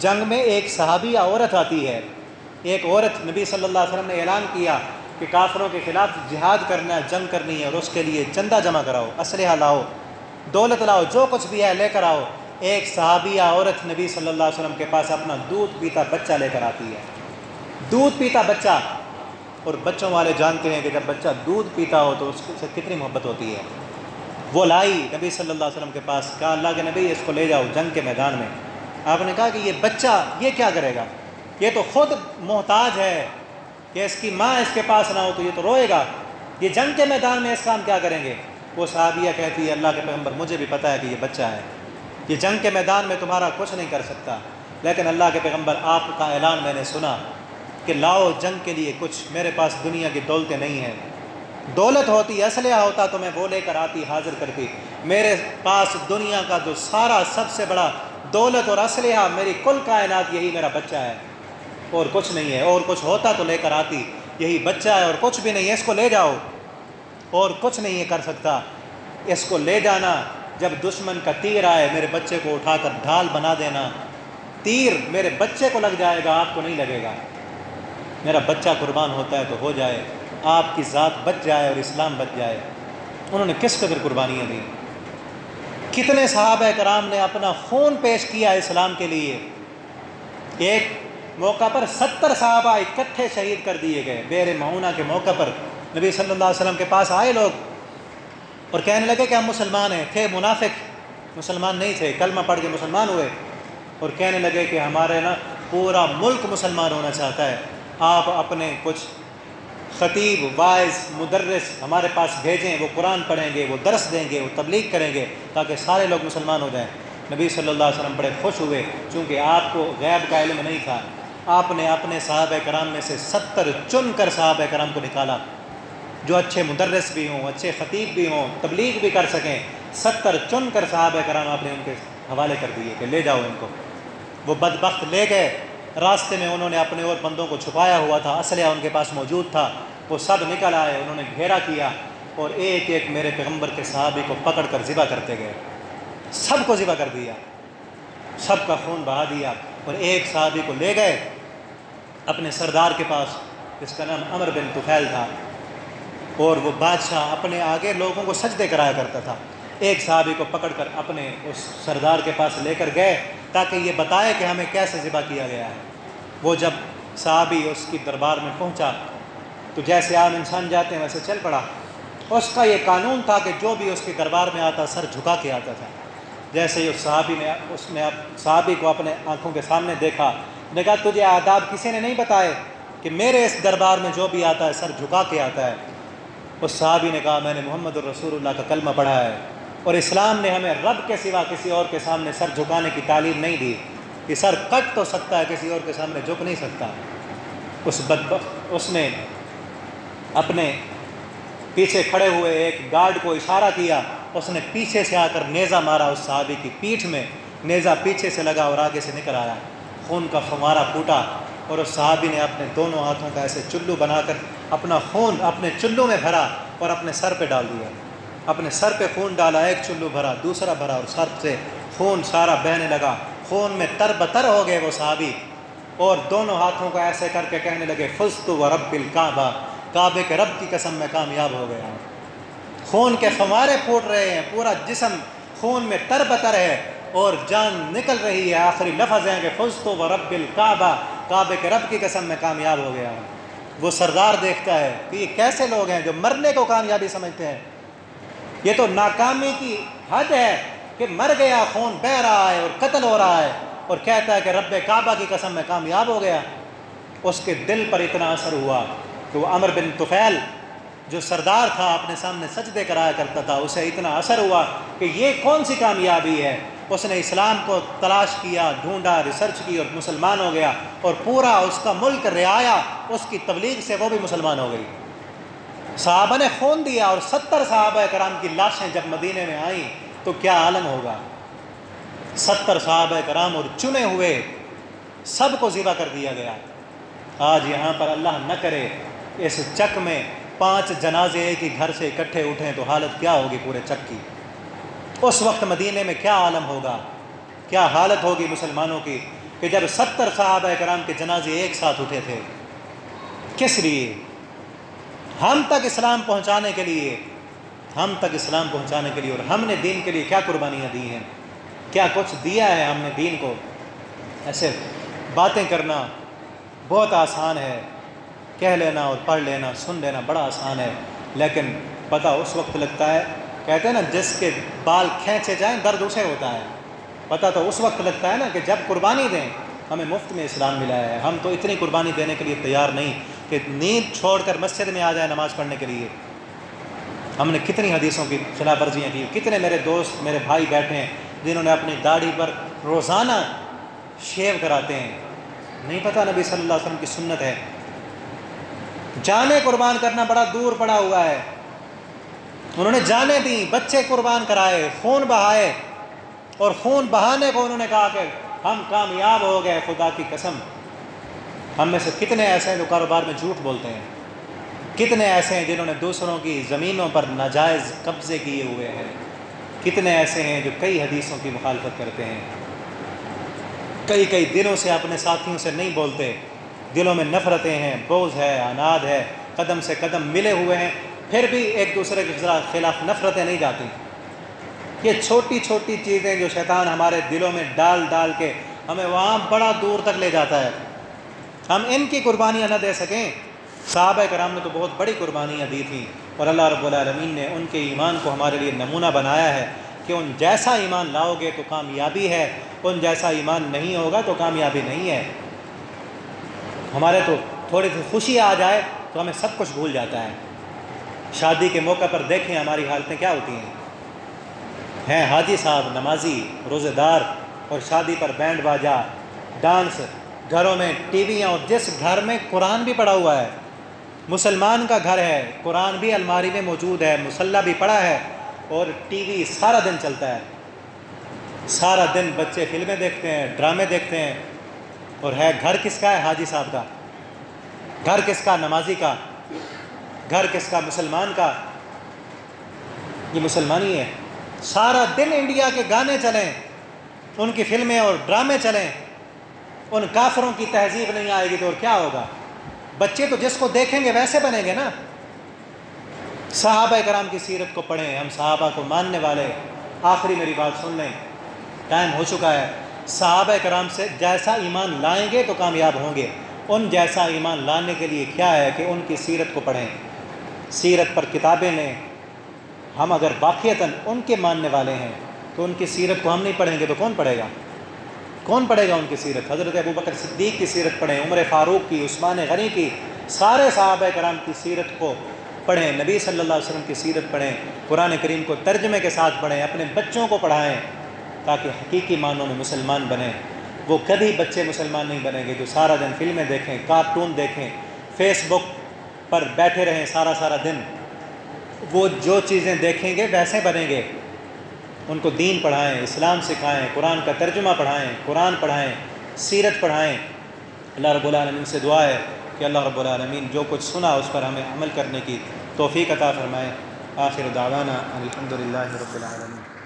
جنگ میں ایک صحابیہ عورت آتی ہے، ایک عورت، نبی صلی اللہ علیہ وسلم نے اعلان کیا کہ کافروں کے خلاف جہاد کرنا ہے، جنگ کرنی ہے، اور اس کے لیے چندہ جمع کراؤ، اسلحہ لاؤ، دولت لاؤ، جو کچھ بھی ہے لے کر آؤ. ایک صحابیہ عورت نبی صلی اللہ علیہ وسلم کے پاس اپنا دودھ پیتا بچہ لے کر آتی ہے. دودھ پیتا بچہ. اور بچوں والے جانتے ہیں کہ جب بچہ دودھ پیتا ہو تو اس سے کتنی محبت ہوتی ہے. وہ لائی نبی صلی اللہ علیہ وسلم کے پاس، کہا اللہ کے نبی اس کو لے جاؤ جنگ کے میدان میں. آپ نے کہا کہ یہ بچہ یہ کیا کرے گا؟ یہ تو خود محتاج ہے، کہ اس کی ماں اس کے پاس نہ ہو تو یہ تو روئے گا. یہ جنگ کے میدان میں اس کا ہم کیا کریں گے؟ وہ صحابیہ کہتی ہے اللہ کے پیغمبر مجھے بھی پتہ ہے کہ یہ بچہ ہے، یہ جنگ کے میدان میں تمہارا کچھ نہیں کر سکتا، لیکن اللہ کے پیغمبر آپ کا اعلان میں نے سنا کہ لاؤ جنگ کے لیے کچھ، میرے پاس دنیا کی دولتیں نہیں ہیں. دولت ہوتی، اسلحہ ہوتا تو میں وہ لے کر آتی، حاضر کرتی. میرے پاس دنیا کا جو سارا سب سے بڑا دولت اور اسلحہ، میری کل کائنات، یہی میرا بچہ ہے، اور کچھ نہیں ہے. اور کچھ ہوتا تو لے کر آتی، یہی بچہ ہے اور کچھ بھی نہیں ہے، اس کو لے جاؤ، اور کچھ نہیں ہے کر سکتا. اس کو لے جانا، جب دشمن کا تیر آئے میرے بچے کو اٹھا کر ڈھال بنا دینا. تیر میرے بچے کو لگ جائے گا، آپ کو نہیں لگے گا. میرا بچہ قربان ہوتا ہے تو ہو جائے، آپ کی ذات بچ جائے اور اسلام بچ جائے. انہوں نے کس قدر قربانیاں دیں. کتنے صحابہ کرام نے اپنا خون پیش کیا اسلام کے لیے. ایک موقع پر 70 صحابہ اکٹھے شہید کر دیے گئے. بئر معونہ کے موقع پر نبی صلی اللہ علیہ وسلم کے پاس آئے لوگ اور کہنے لگے کہ ہم مسلمان ہیں. تھے منافق، مسلمان نہیں تھے، کلمہ پڑھ کے مسلمان ہوئے، اور کہنے لگے کہ ہمارے نا پورا ملک مسلمان ہونا چاہتا ہے، آپ اپنے کچھ خطیب، واعظ، مدرس ہمارے پاس بھیجیں، وہ قرآن پڑھیں گے، وہ درس دیں گے، وہ تبلیغ کریں گے، تاکہ سارے لوگ مسلمان ہو جائیں. نبی صلی اللہ علیہ وسلم بڑے خوش ہوئے، چونکہ آپ کو غیب کا علم نہیں تھا. آپ نے اپنے صحابہ کرام میں سے 70 چن کر صحابہ کرام کو نکالا، جو اچھے مدرس بھی ہوں، اچھے خطیب بھی ہوں، تبلیغ بھی کر سکیں. 70 چن کر صحابہ کرام آپ نے ان کے حوالے کر دیے کہ لے جاؤ ان کو. وہ بدبخت لے گئے. راستے میں انہوں نے اپنے اور بندوں کو چھپایا ہوا تھا، اسلحہ ان کے پاس موجود تھا، وہ سب نکل آئے، انہوں نے گھیرا کیا اور ایک ایک میرے پیغمبر کے صحابی کو پکڑ کر ذبح کرتے گئے. سب کو ذبح کر دیا، سب کا خون بہا دیا. اور ایک صحابی کو لے گئے اپنے سردار کے پاس، جس کا نام عمر بن طفیل تھا، اور وہ بادشاہ اپنے آگے لوگوں کو سجدے کرایا کرتا تھا. ایک صحابی کو پکڑ کر اپنے اس سردار کے پاس لے کر گئے تاکہ یہ بتائے کہ ہمیں کیسے ذبح کیا گیا ہے. وہ جب صحابی اس کی دربار میں پہنچا تو جیسے عام انسان جاتے ہیں ویسے چل پڑا. اس کا یہ قانون تھا کہ جو بھی اس کے دربار میں آتا سر جھکا کے آتا تھا. جیسے ہی اس نے صحابی کو اپنے آنکھوں کے سامنے دیکھا، نے کہا تجھے آداب کسی نے نہیں بتائے کہ میرے اس دربار میں جو بھی آتا ہے سر جھکا کے آتا ہے؟ اس صحابی نے کہا میں نے محمد الرسول اللہ کا کلمہ پڑھا ہے، اور اسلام نے ہمیں رب کے سوا کسی اور کے سامنے سر جھکانے کی تعلیم نہیں دی. یہ سر کٹ تو سکتا ہے، کسی اور کے سامنے جھک نہیں سکتا. اس بدبخت اس نے اپنے پیچھے کھڑے ہوئے ایک گارڈ کو اشارہ کیا اس نے پیچھے سے آ کر نیزہ مارا اس صحابی کی پیٹھ میں، نیزہ پیچھے سے لگا اور آگے سے نکل آیا، خون کا فوارہ پھوٹا، اور اس صحابی نے اپنے دونوں ہاتھوں کا ایسے چلو بنا کر اپنا خون اپنے چلو میں بھرا اور اپنے سر پہ ڈال دیا، اپنے سر پہ خون ڈالا، ایک چلو بھرا، دوسرا بھرا، اور سر سے خون سارا بہنے لگا، خون میں تر بتر ہو گئے وہ صحابی، اور دونوں ہاتھوں کو ایسے کر کے کہنے لگے فزت ورب الکعبہ، کعبے کے رب کی قسم میں کامیاب ہو گیا۔ خون کے فوارے پھوٹ رہے ہیں، پورا جسم خون میں تر بتر ہے اور جان نکل رہی ہے، آخری لفظ ہیں کہ فزت ورب الکعبہ، کعبے کے رب کی قسم میں کامیاب ہو گیا ہوں۔ وہ سردار دیکھتا ہے کہ یہ کیسے لوگ ہیں جو مرنے کو کامیابی سمجھتے ہیں، یہ تو ناکامی کی حد ہے کہ مر گیا، خون بہہ رہا ہے اور قتل ہو رہا ہے، اور کہتا ہے کہ رب کعبہ کی قسم میں کامیاب ہو گیا۔ اس کے دل پر اتنا اثر ہوا کہ وہ عمر بن طفیل جو سردار تھا اپنے سامنے سجدے کرایا کرتا تھا، اسے اتنا اثر ہوا کہ یہ کون سی کامیابی ہے۔ اس نے اسلام کو تلاش کیا، ڈھونڈا، ریسرچ کی اور مسلمان ہو گیا، اور پورا اس کا ملک رعایا اس کی تبلیغ سے وہ بھی مسلمان ہو گئی۔ صحابہ نے خون دیا، اور 70 صحابہ کرام کی لاشیں جب مدینے میں آئیں تو کیا عالم ہوگا۔ 70 صحابہ کرام اور چنے ہوئے سب کو ذبح کر دیا گیا۔ آج یہاں پر اللہ نہ کرے اس چک میں 5 جنازے ایک ہی گھر سے اکٹھے اٹھیں تو حالت کیا ہوگی پورے چک کی۔ اس وقت مدینے میں کیا عالم ہوگا، کیا حالت ہوگی مسلمانوں کی کہ جب 70 صحابہ کرام کے جنازے ایک ساتھ اٹھے تھے۔ کس لیے؟ ہم تک اسلام پہنچانے کے لیے، ہم تک اسلام پہنچانے کے لیے، اور ہم نے دین کے لیے کیا قربانیاں دی ہیں، کیا کچھ دیا ہے ہم نے دین کو۔ ایسے باتیں کرنا بہت آسان ہے، کہہ لینا اور پڑھ لینا، سن لینا بڑا آسان ہے، لیکن پتہ اس وقت لگتا ہے، کہتے ہیں نا جس کے بال کھینچے جائیں درد اسے ہوتا ہے۔ پتہ تو اس وقت لگتا ہے نا کہ جب قربانی دیں، ہمیں مفت میں اسلام ملا ہے، ہم تو اتنی قربانی دینے کے لیے تیار نہیں کہ نیند چھوڑ کر مسجد میں آ جائیں نماز پڑھنے کے لیے۔ ہم نے کتنی حدیثوں کی خلاف ورزیاں کی، کتنے میرے دوست میرے بھائی بیٹھے ہیں جنہوں نے اپنی داڑھی پر روزانہ شیو کراتے ہیں، نہیں پتہ نبی صلی اللہ علیہ وسلم کی سنت ہے۔ جانیں قربان کرنا بڑا دور پڑا ہوا ہے، انہوں نے جانیں دیں، بچے قربان کرائے، خون بہائے، اور خون بہانے کو انہوں نے کہا کہ ہم کامیاب ہو گئے خدا کی قسم۔ ہم میں سے کتنے ایسے ہیں جو کاروبار میں جھوٹ بولتے ہیں، کتنے ایسے ہیں جنہوں نے دوسروں کی زمینوں پر ناجائز قبضے کیے ہوئے ہیں، کتنے ایسے ہیں جو کئی حدیثوں کی مخالفت کرتے ہیں، کئی دنوں سے اپنے ساتھیوں سے نہیں بولتے، دلوں میں نفرتیں ہیں، بغض ہے، عناد ہے، قدم سے قدم ملے ہوئے ہیں، پھر بھی ایک دوسرے کے خلاف نفرتیں نہیں جاتی۔ یہ چھوٹی چھوٹی چیزیں جو شیطان ہمارے دلوں میں ڈال ڈال کے ہمیں وہاں بڑا دور تک لے جاتا ہے، ہم ان کی قربانیاں نہ دے سکیں۔ صحابہ کرام نے تو بہت بڑی قربانیاں دی تھیں، اور اللہ رب العالمین نے ان کے ایمان کو ہمارے لیے نمونہ بنایا ہے کہ ان جیسا ایمان لاؤ گے تو کامیابی ہے، ان جیسا ایمان نہیں ہوگا تو کامیابی نہیں ہے۔ ہمارے تو تھوڑی سی خوشی آ جائے تو ہمیں سب کچھ بھول جاتا ہے۔ شادی کے موقع پر دیکھیں ہماری حالتیں کیا ہوتی ہیں حاجی صاحب نمازی روزے دار، اور شادی پر بینڈ باجا، ڈانس، گھروں میں ٹی ویاں، اور جس گھر میں قرآن بھی پڑا ہوا ہے، مسلمان کا گھر ہے، قرآن بھی الماری میں موجود ہے، مصلی بھی پڑا ہے، اور ٹی وی سارا دن چلتا ہے، سارا دن بچے فلمیں دیکھتے ہیں، ڈرامے دیکھتے ہیں، اور ہے گھر کس کا ہے؟ حاجی صاحب کا۔ گھر کس کا؟ نمازی کا۔ گھر کس کا؟ مسلمان کا۔ یہ مسلمانی ہے۔ سارا دن انڈیا کے گانے چلیں، ان کی فلمیں اور ڈرامے چلیں، ان کافروں کی تہذیب نہیں آئے گی تو اور کیا ہوگا؟ بچے تو جس کو دیکھیں گے ویسے بنیں گے نا۔ صحابہ کرام کی سیرت کو پڑھیں، ہم صحابہ کو ماننے والے۔ آخری میری بات سن لیں، ٹائم ہو چکا ہے۔ صحابہ کرام سے جیسا ایمان لائیں گے تو کامیاب ہوں گے۔ ان جیسا ایمان لانے کے لیے کیا ہے کہ ان کی سیرت کو پڑھیں، سیرت پر کتابیں لیں۔ ہم اگر واقعتاً ان کے ماننے والے ہیں تو ان کی سیرت کو ہم نہیں پڑھیں گے تو کون پڑھے گا؟ کون پڑھے گا ان کی سیرت؟ حضرت ابوبکر صدیق کی سیرت پڑھیں، عمر فاروق کی، عثمان غنی کی، سارے صحابہ کرام کی سیرت کو پڑھیں، نبی صلی اللہ علیہ وسلم کی سیرت پڑھیں، قرآن کریم کو ترجمے کے ساتھ پڑھیں، اپنے بچوں کو پڑھائیں تاکہ حقیقی معنوں میں مسلمان بنیں۔ وہ کبھی بچے مسلمان نہیں بنیں گے جو سارا دن فلمیں دیکھیں، کارٹون دیکھیں، فیس بک پر بیٹھے رہیں سارا دن۔ وہ جو چیزیں دیکھیں گے ویسے بنیں گے۔ ان کو دین پڑھائیں، اسلام سکھائیں، قرآن کا ترجمہ پڑھائیں، قرآن پڑھائیں، سیرت پڑھائیں۔ اللہ رب العالمین سے دعا ہے کہ اللہ رب العالمین جو کچھ سنا اس پر ہمیں عمل کرنے کی توفیق عطا فرمائے۔ آخر دعوانا الحمدللہ رب العالمین۔